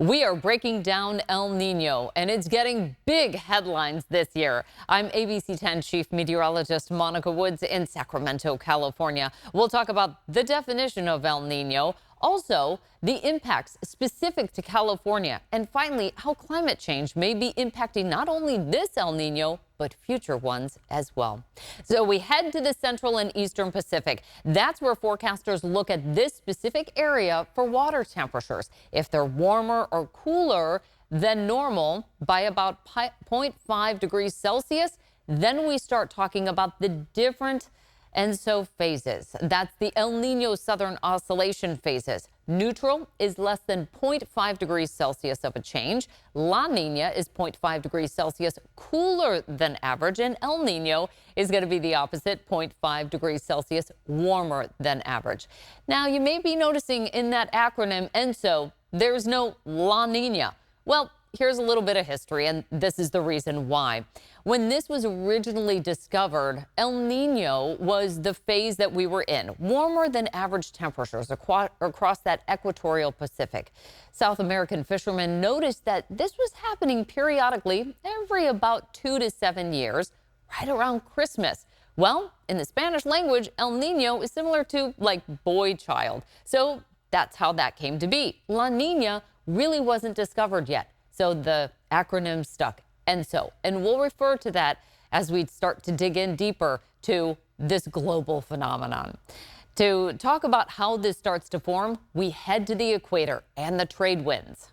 We are breaking down El Nino, and it's getting big headlines this year. I'm ABC 10 Chief Meteorologist Monica Woods in Sacramento, California. We'll talk about the definition of El Nino, also the impacts specific to California, and finally, how climate change may be impacting not only this El Nino, but future ones as well. So we head to the central and eastern Pacific. That's where forecasters look at this specific area for water temperatures. If they're warmer or cooler than normal by about 0.5 degrees Celsius, then we start talking about the different ENSO phases. That's the El Nino Southern Oscillation phases. Neutral is less than 0.5 degrees Celsius of a change. La Nina is 0.5 degrees Celsius cooler than average. And El Nino is going to be the opposite, 0.5 degrees Celsius warmer than average. Now, you may be noticing in that acronym ENSO, there's no La Nina. Well, here's a little bit of history, and this is the reason why. When this was originally discovered, El Nino was the phase that we were in, warmer than average temperatures across that equatorial Pacific. South American fishermen noticed that this was happening periodically every about 2 to 7 years, right around Christmas. Well, in the Spanish language, El Nino is similar to like boy child. So that's how that came to be. La Nina really wasn't discovered yet. So the acronym stuck, ENSO, and we'll refer to that as we start to dig in deeper to this global phenomenon. To talk about how this starts to form, we head to the equator and the trade winds.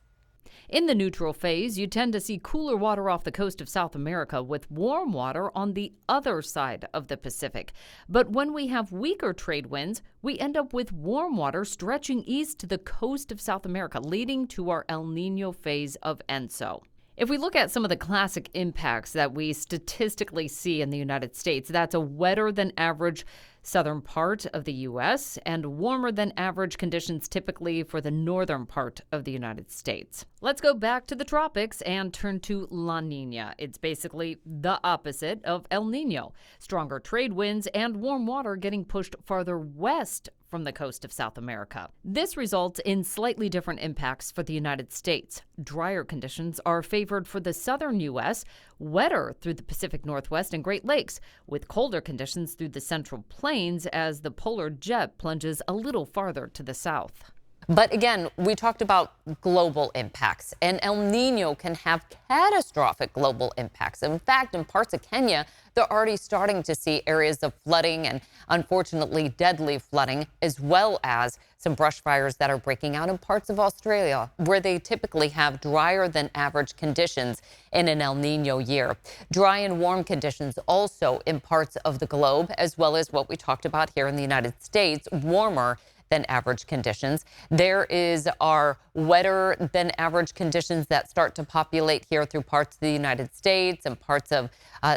In the neutral phase, you tend to see cooler water off the coast of South America with warm water on the other side of the Pacific. But when we have weaker trade winds, we end up with warm water stretching east to the coast of South America, leading to our El Nino phase of ENSO. If we look at some of the classic impacts that we statistically see in the United States, that's a wetter than average southern part of the U.S. and warmer than average conditions typically for the northern part of the United States. Let's go back to the tropics and turn to La Nina. It's basically the opposite of El Nino. Stronger trade winds and warm water getting pushed farther west from the coast of South America. This results in slightly different impacts for the United States. Drier conditions are favored for the southern U.S., wetter through the Pacific Northwest and Great Lakes, with colder conditions through the Central Plains as the polar jet plunges a little farther to the south. But again, we talked about global impacts, and El Nino can have catastrophic global impacts. In fact, in parts of Kenya, they're already starting to see areas of flooding and unfortunately deadly flooding, as well as some brush fires that are breaking out in parts of Australia, where they typically have drier than average conditions in an El Nino year. Dry and warm conditions also in parts of the globe, as well as what we talked about here in the United States, warmer than average conditions. There is our wetter than average conditions that start to populate here through parts of the United States and parts of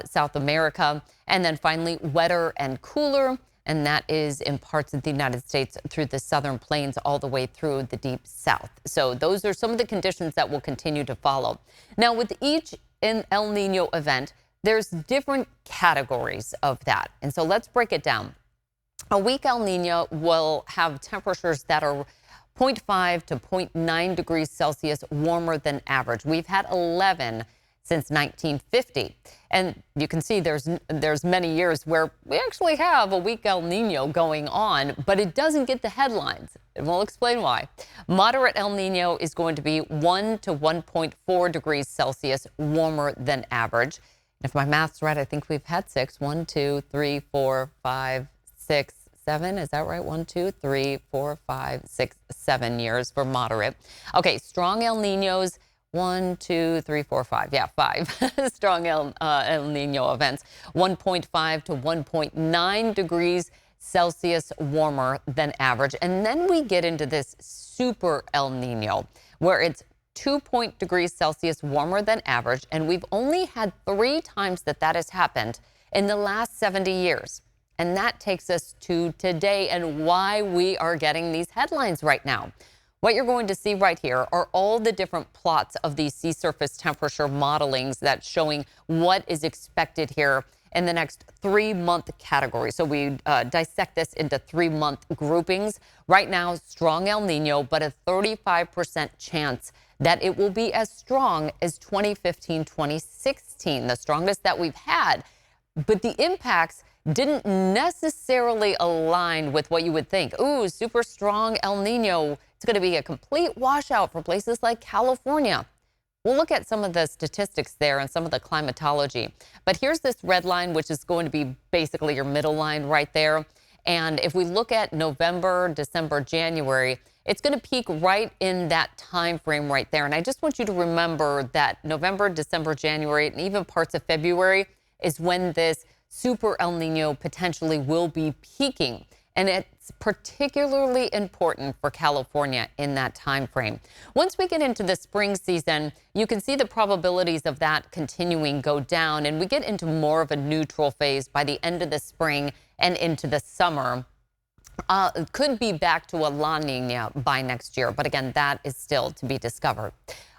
South America. And then finally, wetter and cooler. And that is in parts of the United States through the southern plains all the way through the deep south. So those are some of the conditions that will continue to follow. Now, with each El Nino event, there's different categories of that. And so let's break it down. A weak El Nino will have temperatures that are 0.5 to 0.9 degrees Celsius warmer than average. We've had 11 since 1950. And you can see there's many years where we actually have a weak El Nino going on, but it doesn't get the headlines. And we'll explain why. Moderate El Nino is going to be 1 to 1.4 degrees Celsius warmer than average. If my math's right, I think we've had 6. 1, 2, 3, 4, 5, 6, 7. Is that right? 1, 2, 3, 4, 5, 6, 7 years for moderate. Okay, strong El Ninos. 1, 2, 3, 4, 5. Yeah, 5 strong El Nino events. 1.5 to 1.9 degrees Celsius warmer than average. And then we get into this super El Nino, where it's 2 degrees Celsius warmer than average. And we've only had 3 times that has happened in the last 70 years. And that takes us to today and why we are getting these headlines right now. What you're going to see right here are all the different plots of these sea surface temperature modelings that's showing what is expected here in the next 3-month category. So we dissect this into 3-month groupings. Right now, strong El Nino, but a 35% chance that it will be as strong as 2015, 2016, the strongest that we've had. But the impacts didn't necessarily align with what you would think. Ooh, super strong El Nino. It's going to be a complete washout for places like California. We'll look at some of the statistics there and some of the climatology. But here's this red line, which is going to be basically your middle line right there. And if we look at November, December, January, it's going to peak right in that time frame right there. And I just want you to remember that November, December, January, and even parts of February is when this super El Nino potentially will be peaking. And it's particularly important for California in that time frame. Once we get into the spring season, you can see the probabilities of that continuing go down, and we get into more of a neutral phase by the end of the spring and into the summer. It could be back to a La Nina by next year, but again, that is still to be discovered.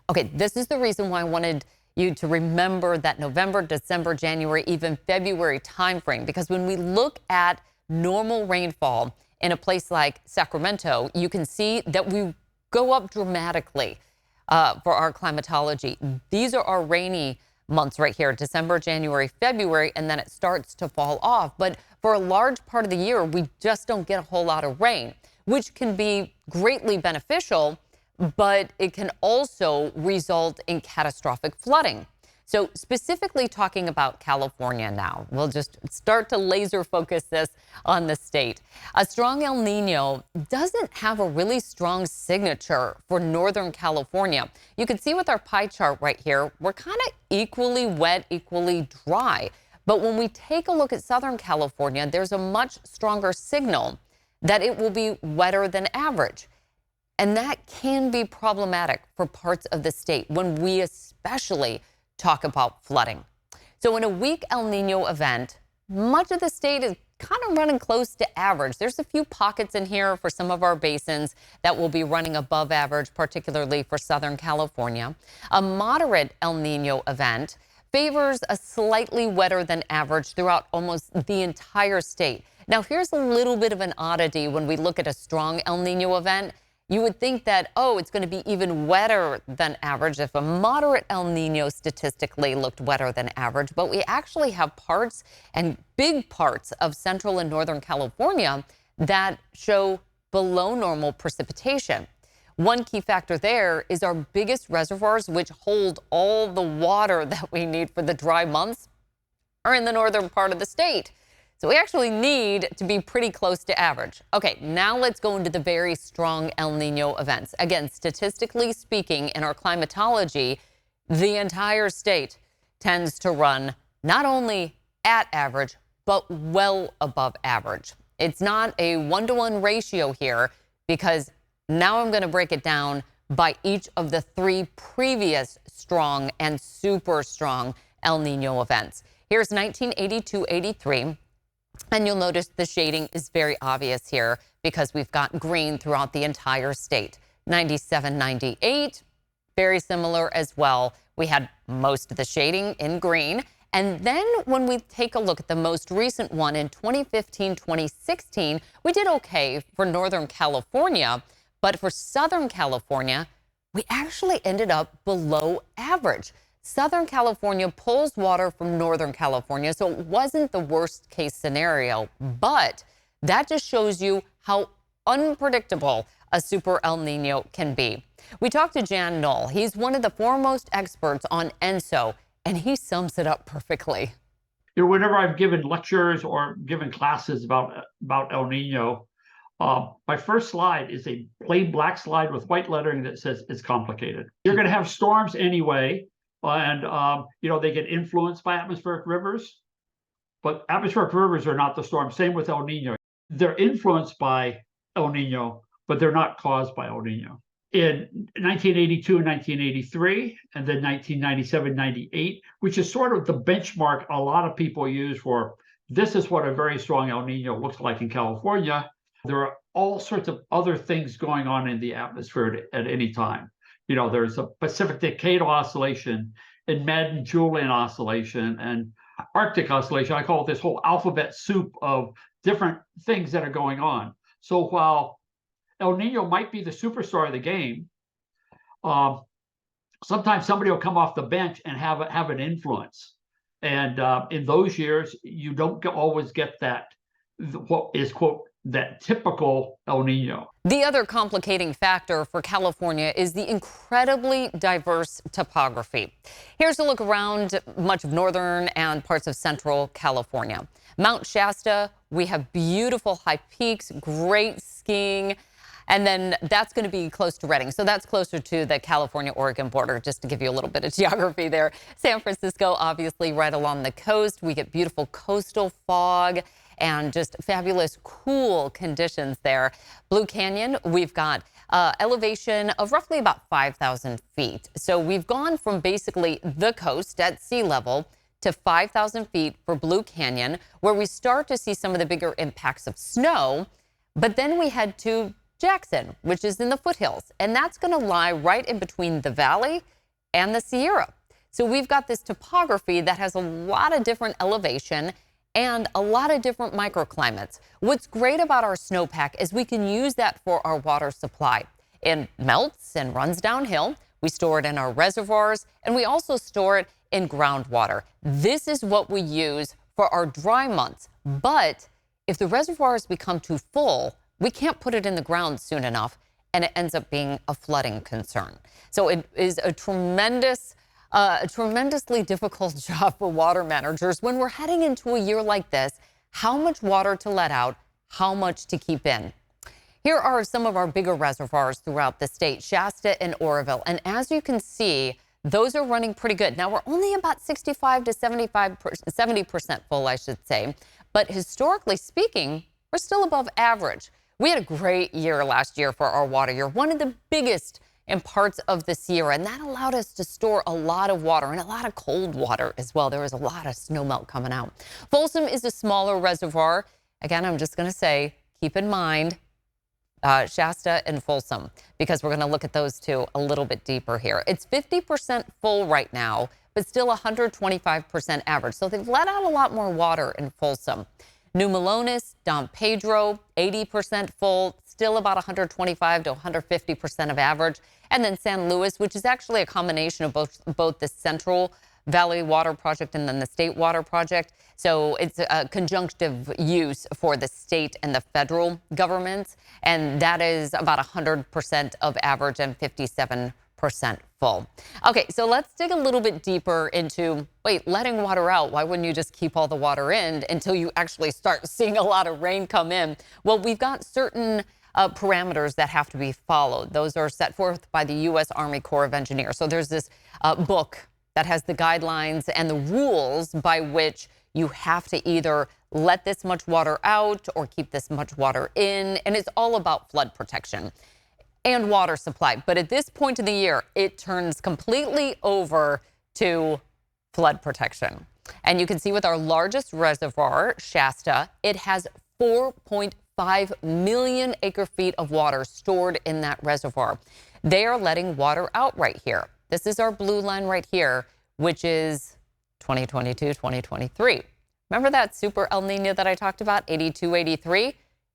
Okay, this is the reason why I wanted you to remember that November, December, January, even February timeframe, because when we look at normal rainfall in a place like Sacramento, you can see that we go up dramatically for our climatology. These are our rainy months right here, December, January, February, and then it starts to fall off. But for a large part of the year, we just don't get a whole lot of rain, which can be greatly beneficial, but it can also result in catastrophic flooding. So specifically talking about California now, we'll just start to laser focus this on the state. A strong El Nino doesn't have a really strong signature for Northern California. You can see with our pie chart right here, we're kind of equally wet, equally dry. But when we take a look at Southern California, there's a much stronger signal that it will be wetter than average. And that can be problematic for parts of the state when we especially talk about flooding. So in a weak El Nino event, much of the state is kind of running close to average. There's a few pockets in here for some of our basins that will be running above average, particularly for Southern California. A moderate El Nino event favors a slightly wetter than average throughout almost the entire state. Now, here's a little bit of an oddity when we look at a strong El Nino event. You would think that, oh, it's going to be even wetter than average if a moderate El Nino statistically looked wetter than average. But we actually have parts and big parts of Central and Northern California that show below normal precipitation. One key factor there is our biggest reservoirs, which hold all the water that we need for the dry months, are in the northern part of the state. So we actually need to be pretty close to average. Okay, now let's go into the very strong El Nino events. Again, statistically speaking, in our climatology, the entire state tends to run not only at average, but well above average. It's not a one-to-one ratio here because now I'm going to break it down by each of the three previous strong and super strong El Nino events. Here's 1982-83. And you'll notice the shading is very obvious here because we've got green throughout the entire state. 97-98, very similar as well. We had most of the shading in green. And then when we take a look at the most recent one in 2015-2016, we did okay for Northern California. But for Southern California, we actually ended up below average. Southern California pulls water from Northern California, so it wasn't the worst case scenario, but that just shows you how unpredictable a super El Nino can be. We talked to Jan Knoll. He's one of the foremost experts on ENSO, and he sums it up perfectly. You know, whenever I've given lectures or given classes about El Nino, my first slide is a plain black slide with white lettering that says it's complicated. You're going to have storms anyway. And, you know, they get influenced by atmospheric rivers, but atmospheric rivers are not the storm. Same with El Nino. They're influenced by El Nino, but they're not caused by El Nino. In 1982 and 1983, and then 1997-98, which is sort of the benchmark a lot of people use for this is what a very strong El Nino looks like in California. There are all sorts of other things going on in the atmosphere at any time. You know, there's a Pacific Decadal Oscillation and Madden-Julian Oscillation and Arctic Oscillation. I call it this whole alphabet soup of different things that are going on. So while El Nino might be the superstar of the game, sometimes somebody will come off the bench and have an influence. And in those years, you don't always get that, what is, quote, that typical El Nino. The other complicating factor for California is the incredibly diverse topography. Here's a look around much of northern and parts of central California. Mount Shasta, we have beautiful high peaks, great skiing, and then that's going to be close to Redding. So that's closer to the California-Oregon border, just to give you a little bit of geography there. San Francisco, obviously right along the coast. We get beautiful coastal fog and just fabulous cool conditions there. Blue Canyon, we've got elevation of roughly about 5,000 feet. So we've gone from basically the coast at sea level to 5,000 feet for Blue Canyon, where we start to see some of the bigger impacts of snow. But then we head to Jackson, which is in the foothills, and that's going to lie right in between the valley and the Sierra. So we've got this topography that has a lot of different elevation and a lot of different microclimates. What's great about our snowpack is we can use that for our water supply. It melts and runs downhill. We store it in our reservoirs, and we also store it in groundwater. This is what we use for our dry months. But if the reservoirs become too full, we can't put it in the ground soon enough, and it ends up being a flooding concern. So it is a tremendously difficult job for water managers when we're heading into a year like this. How much water to let out, how much to keep in. Here are some of our bigger reservoirs throughout the state, Shasta and Oroville. And as you can see, those are running pretty good. Now, we're only about 65 to 70% full, I should say. But historically speaking, we're still above average. We had a great year last year for our water year, one of the biggest in parts of the Sierra, and that allowed us to store a lot of water and a lot of cold water as well. There was a lot of snow melt coming out. Folsom is a smaller reservoir. Again, I'm just going to say, keep in mind Shasta and Folsom, because we're going to look at those two a little bit deeper here. It's 50% full right now, but still 125% average. So they've let out a lot more water in Folsom. New Melones, Don Pedro, 80% full, still about 125 to 150% of average. And then San Luis, which is actually a combination of both the Central Valley Water Project and then the State Water Project. So it's a conjunctive use for the state and the federal governments. And that is about 100% of average and 57% full. Okay, so let's dig a little bit deeper into, letting water out. Why wouldn't you just keep all the water in until you actually start seeing a lot of rain come in? Well, we've got certain parameters that have to be followed. Those are set forth by the U.S. Army Corps of Engineers. So there's this book that has the guidelines and the rules by which you have to either let this much water out or keep this much water in. And it's all about flood protection and water supply. But at this point in the year, it turns completely over to flood protection. And you can see with our largest reservoir, Shasta, it has 4.5 million acre feet of water stored in that reservoir. They are letting water out right here. This is our blue line right here, which is 2022, 2023. Remember that super El Nino that I talked about, 82, 83?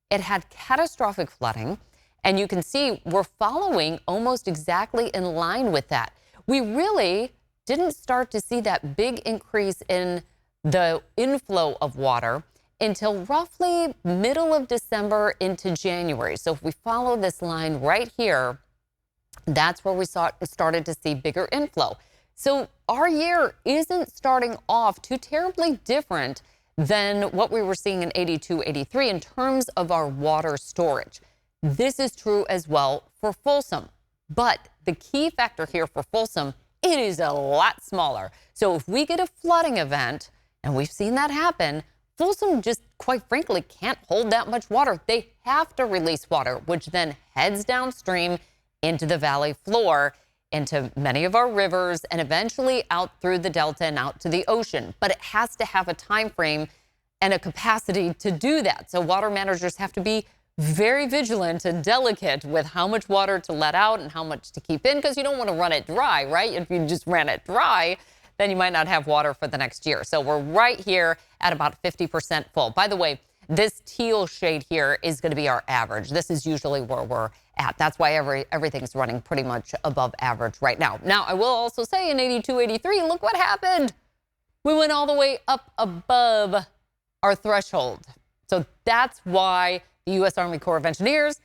It had catastrophic flooding. And you can see we're following almost exactly in line with that. We really didn't start to see that big increase in the inflow of water until roughly middle of December into January. So if we follow this line right here, that's where we started to see bigger inflow. So our year isn't starting off too terribly different than what we were seeing in 82, 83 in terms of our water storage. This is true as well for Folsom. But the key factor here for Folsom, it is a lot smaller. So if we get a flooding event, and we've seen that happen, Folsom just, quite frankly, can't hold that much water. They have to release water, which then heads downstream into the valley floor, into many of our rivers, and eventually out through the delta and out to the ocean. But it has to have a time frame and a capacity to do that. So water managers have to be very vigilant and delicate with how much water to let out and how much to keep in, because you don't want to run it dry, right? If you just ran it dry, then you might not have water for the next year. So we're right here at about 50% full. By the way, This teal shade here is going to be our average. This is usually where we're at. That's why everything's running pretty much above average right now. Now, I will also say in 82, 83, look what happened. We went all the way up above our threshold. So that's why the U.S. Army Corps of Engineers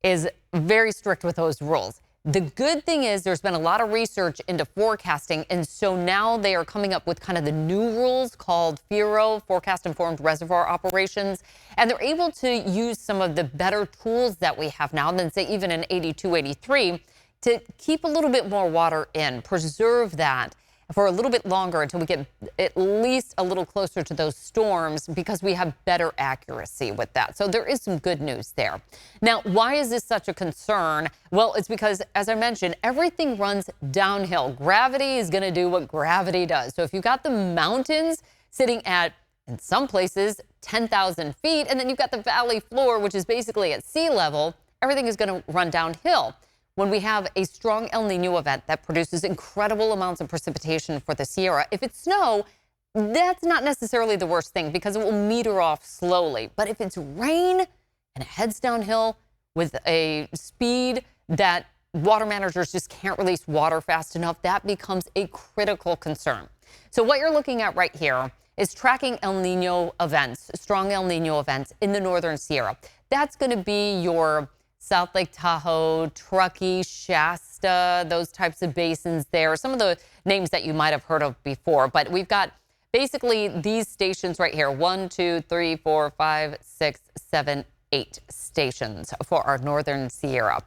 is very strict with those rules. The good thing is there's been a lot of research into forecasting, and so now they are coming up with kind of the new rules called FIRO, Forecast Informed Reservoir Operations, and they're able to use some of the better tools that we have now than, say, even in 82, 83, to keep a little bit more water in, preserve that for a little bit longer until we get at least a little closer to those storms, because we have better accuracy with that. So there is some good news there. Now, why is this such a concern? Well, it's because, as I mentioned, everything runs downhill. Gravity is going to do what gravity does. So if you've got the mountains sitting at, in some places, 10,000 feet, and then you've got the valley floor, which is basically at sea level, everything is going to run downhill. When we have a strong El Nino event that produces incredible amounts of precipitation for the Sierra, if it's snow, that's not necessarily the worst thing because it will meter off slowly. But if it's rain and it heads downhill with a speed that water managers just can't release water fast enough, that becomes a critical concern. So what you're looking at right here is tracking El Nino events, strong El Nino events in the northern Sierra. That's going to be your South Lake Tahoe, Truckee, Shasta, those types of basins there. Some of the names that you might have heard of before, but we've got basically these stations right here. 1, 2, 3, 4, 5, 6, 7, 8 stations for our northern Sierra.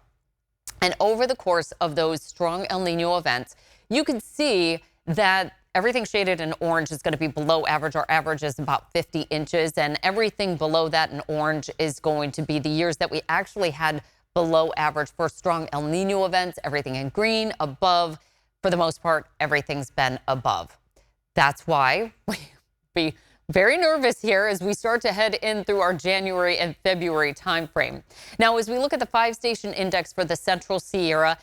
And over the course of those strong El Nino events, you can see that everything shaded in orange is going to be below average. Our average is about 50 inches, and everything below that in orange is going to be the years that we actually had below average for strong El Nino events. Everything in green, above. For the most part, everything's been above. That's why we be very nervous here as we start to head in through our January and February timeframe. Now, as we look at the 5-station index for the Central Sierra,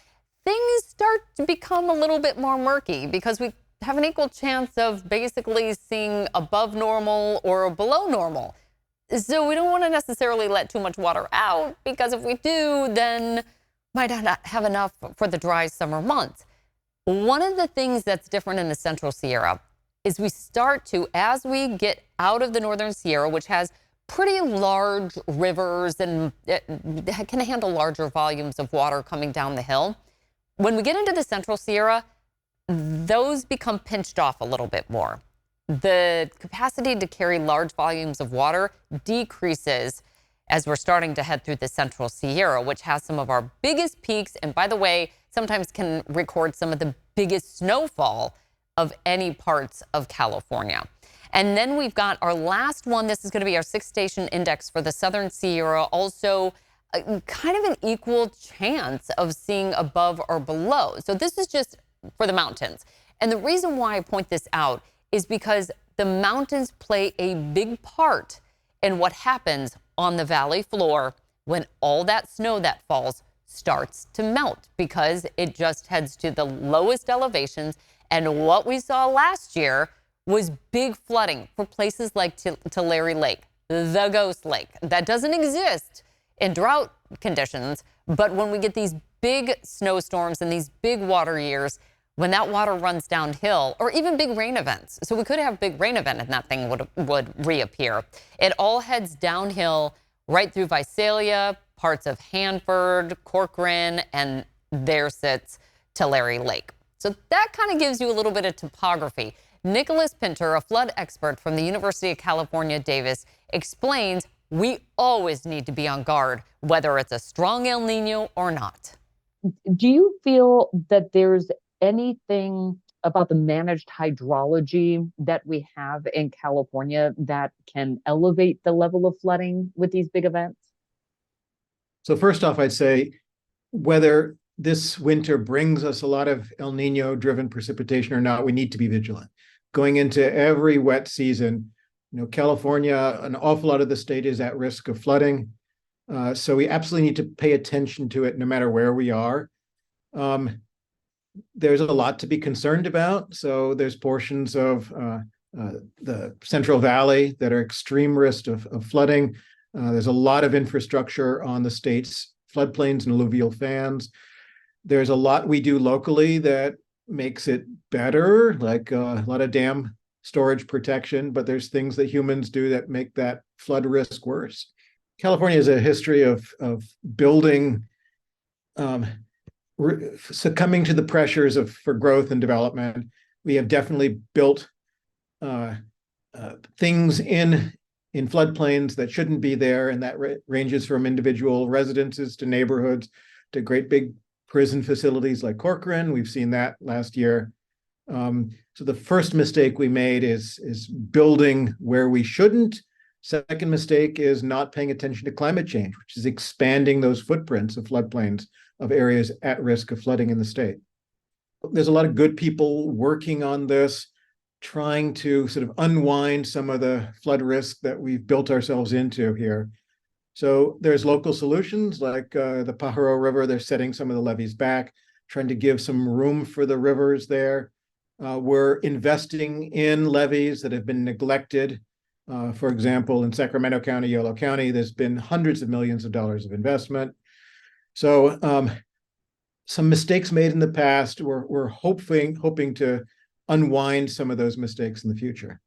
things start to become a little bit more murky because we have an equal chance of basically seeing above normal or below normal. So we don't want to necessarily let too much water out, because if we do, then might not have enough for the dry summer months. One of the things that's different in the Central Sierra is we start to, as we get out of the Northern Sierra, which has pretty large rivers and it can handle larger volumes of water coming down the hill. When we get into the Central Sierra, those become pinched off a little bit more. The capacity to carry large volumes of water decreases as we're starting to head through the Central Sierra, which has some of our biggest peaks, and by the way, sometimes can record some of the biggest snowfall of any parts of California. And then we've got our last one. This is going to be our 6-station index for the Southern Sierra, also kind of an equal chance of seeing above or below. So this is just for the mountains. And the reason why I point this out is because the mountains play a big part in what happens on the valley floor when all that snow that falls starts to melt, because it just heads to the lowest elevations. And what we saw last year was big flooding for places like Tulare Lake, the ghost lake that doesn't exist in drought conditions. But when we get these big snowstorms and these big water years, when that water runs downhill, or even big rain events. So we could have a big rain event and that thing would reappear. It all heads downhill right through Visalia, parts of Hanford, Corcoran, and there sits Tulare Lake. So that kind of gives you a little bit of topography. Nicholas Pinter, a flood expert from the University of California, Davis, explains we always need to be on guard, whether it's a strong El Nino or not. Do you feel that there's anything about the managed hydrology that we have in California that can elevate the level of flooding with these big events? So first off, I'd say whether this winter brings us a lot of El Nino driven precipitation or not, we need to be vigilant. Going into every wet season, California, an awful lot of the state is at risk of flooding. So we absolutely need to pay attention to it no matter where we are. There's a lot to be concerned about. So there's portions of the Central Valley that are extreme risk of flooding. There's a lot of infrastructure on the state's floodplains and alluvial fans. There's a lot we do locally that makes it better, like a lot of dam storage protection, but there's things that humans do that make that flood risk worse. California has a history of building, succumbing to the pressures for growth and development. We have definitely built things in floodplains that shouldn't be there, and that ranges from individual residences to neighborhoods to great big prison facilities like Corcoran. We've seen that last year. So the first mistake we made is building where we shouldn't. Second mistake is not paying attention to climate change, which is expanding those footprints of floodplains of areas at risk of flooding in the state. There's a lot of good people working on this, trying to sort of unwind some of the flood risk that we've built ourselves into here. So there's local solutions like the Pajaro River. They're setting some of the levees back, trying to give some room for the rivers there. We're investing in levees that have been neglected. For example, in Sacramento County, Yolo County, there's been hundreds of millions of dollars of investment. So some mistakes made in the past. We're hoping to unwind some of those mistakes in the future.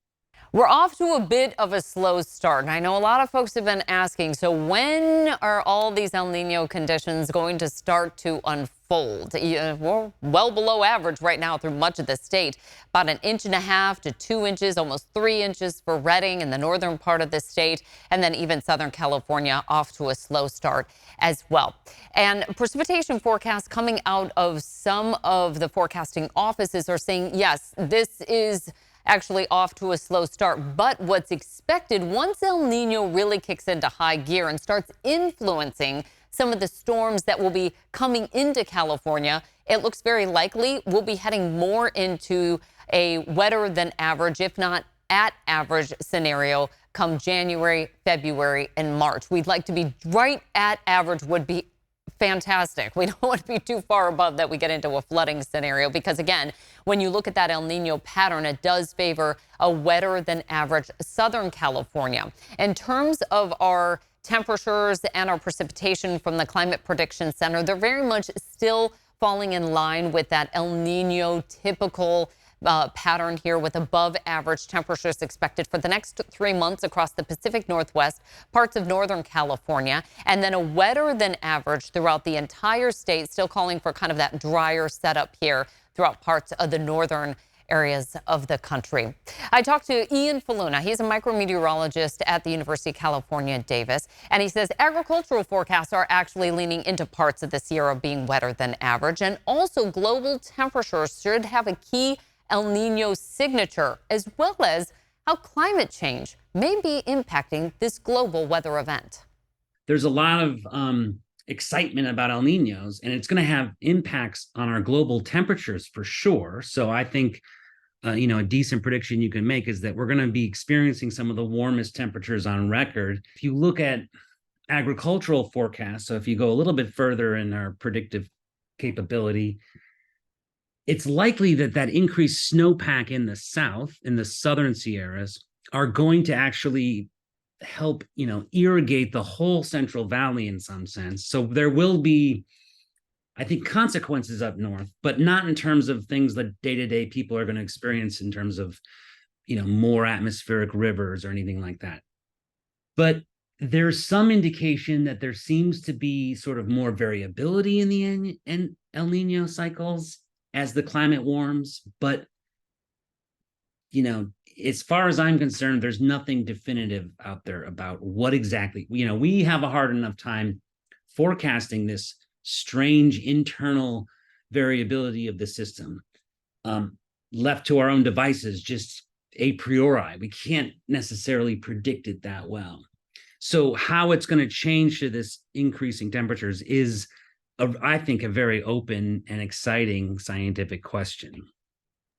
We're off to a bit of a slow start, and I know a lot of folks have been asking, so when are all these El Nino conditions going to start to unfold? We're well below average right now through much of the state, about 1.5 to 2 inches, almost 3 inches for Redding in the northern part of the state, and then even Southern California off to a slow start as well. And precipitation forecasts coming out of some of the forecasting offices are saying, yes, this is actually off to a slow start. But what's expected once El Nino really kicks into high gear and starts influencing some of the storms that will be coming into California, it looks very likely we'll be heading more into a wetter than average, if not at average scenario come January, February, and March. We'd like to be right at average would be fantastic. We don't want to be too far above that we get into a flooding scenario because, again, when you look at that El Nino pattern, it does favor a wetter than average Southern California. In terms of our temperatures and our precipitation from the Climate Prediction Center, they're very much still falling in line with that El Nino typical pattern here, with above average temperatures expected for the next 3 months across the Pacific Northwest, parts of Northern California, and then a wetter than average throughout the entire state, still calling for kind of that drier setup here throughout parts of the northern areas of the country. I talked to Ian Faluna. He's a micrometeorologist at the University of California, Davis, and he says agricultural forecasts are actually leaning into parts of the Sierra being wetter than average, and also global temperatures should have a key El Nino signature, as well as how climate change may be impacting this global weather event. There's a lot of excitement about El Ninos, and it's going to have impacts on our global temperatures for sure. So I think, a decent prediction you can make is that we're going to be experiencing some of the warmest temperatures on record. If you look at agricultural forecasts, so if you go a little bit further in our predictive capability, it's likely that increased snowpack in the south, in the southern Sierras, are going to actually help, irrigate the whole Central Valley in some sense. So there will be, I think, consequences up north, but not in terms of things that day-to-day people are going to experience in terms of, more atmospheric rivers or anything like that. But there's some indication that there seems to be sort of more variability in the El Nino cycles as the climate warms, but as far as I'm concerned, there's nothing definitive out there about what exactly, we have a hard enough time forecasting this strange internal variability of the system. Left to our own devices, just a priori, we can't necessarily predict it that well. So how it's going to change to this increasing temperatures is, I think, a very open and exciting scientific question,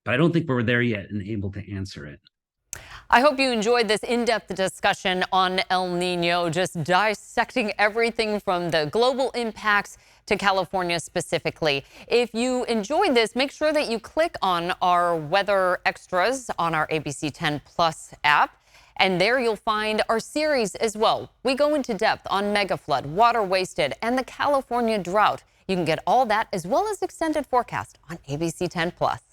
but I don't think we're there yet and able to answer it. I hope you enjoyed this in-depth discussion on El Nino, just dissecting everything from the global impacts to California specifically. If you enjoyed this, make sure that you click on our weather extras on our ABC 10 Plus app. And there you'll find our series as well. We go into depth on mega flood, water wasted, and the California drought. You can get all that as well as extended forecast on ABC 10 Plus.